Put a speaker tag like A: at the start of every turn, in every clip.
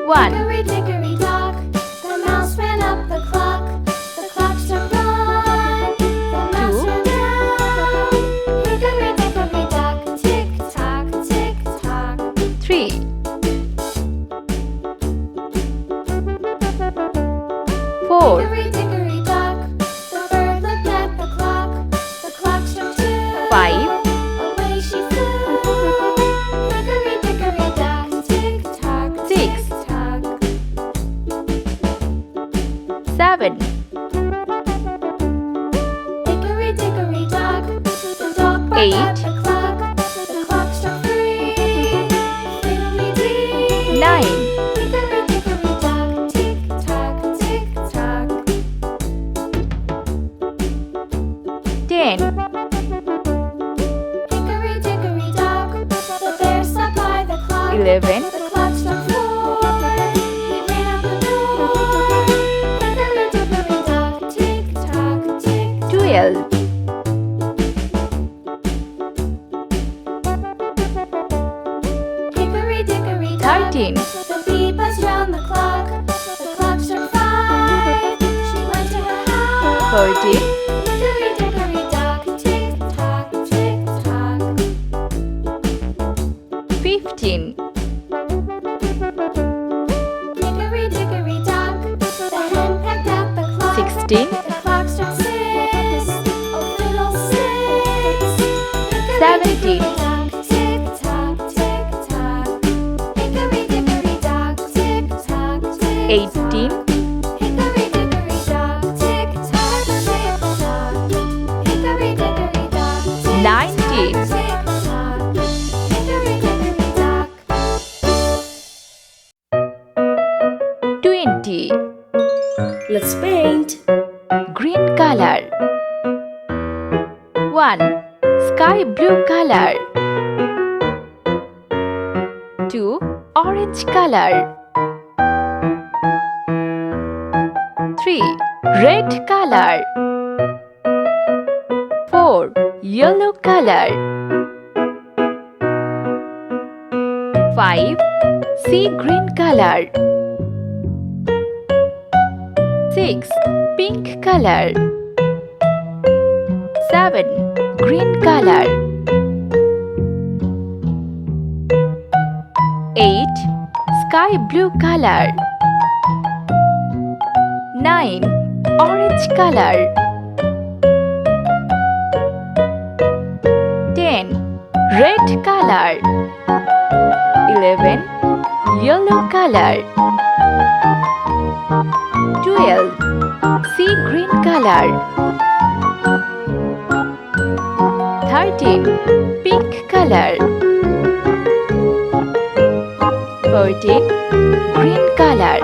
A: 1.
B: Hickory dickory dock, the mouse ran up the clock. The clock struck one, the mouse ran down. Hickory dickory dock, tick tock, tick tock.
A: 3. 4.
B: Hickory dickory dock, the bird looked at the clock. The clock struck 2.
A: 5.
B: Away she flew. Hickory dickory dock, tick tock,
A: 6.
B: tick tock.
A: 7.
B: Hickory dickory dock, the dog barked
A: 8.
B: at the clock. The clock struck 3. Fiddly-dee.
A: 9.
B: Hickory dickory dock, tick tock, tick tock.
A: 10.
B: Hickory dickory dock, the bear sat by the clock.
A: 11.
B: The clock struck 4. He ran out the door. Hickory dickory dock, tick tock, tick tock.
A: 12.
B: Hickory dickory dock,
A: 13.
B: the bee buzzed round the clock. The clock struck 5. She went to her house.
A: 14.
B: Hickory dickory dock, tick tock, tick tock.
A: 15.
B: Hickory dickory dock, the hen pecked at the clock.
A: 16.
B: The clock struck 6. Oh, fiddle 6. Hickory
A: 17.
B: dickory dock, tick tock, tick tock. Hickory dickory dock, tick tock, tick
A: 18.
B: tock. Hickory dickory dock, tick tock, tick tock. Hickory dickory dock, tick
A: 19.
B: tock, tick tock. Hickory dickory dock.
A: 20.
C: Let's paint.
A: Green color. 1. Sky blue color. 2. Orange color. 3. Red color. 4. Yellow color. 5. Sea green color. 6. Pink color. 7. Green color. 8. Sky blue color. 9. Orange color. 10. Red color. 11. Yellow color. 12. Sea green color. 13. Pink color. 14. Green color.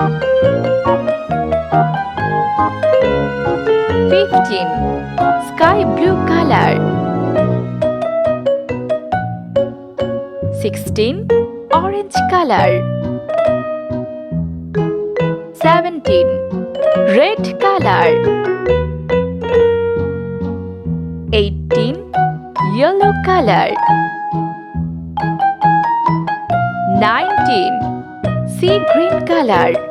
A: 15. Sky blue color. 16. Orange color. 17. Red color. 18. Yellow color. 19. Sea green color.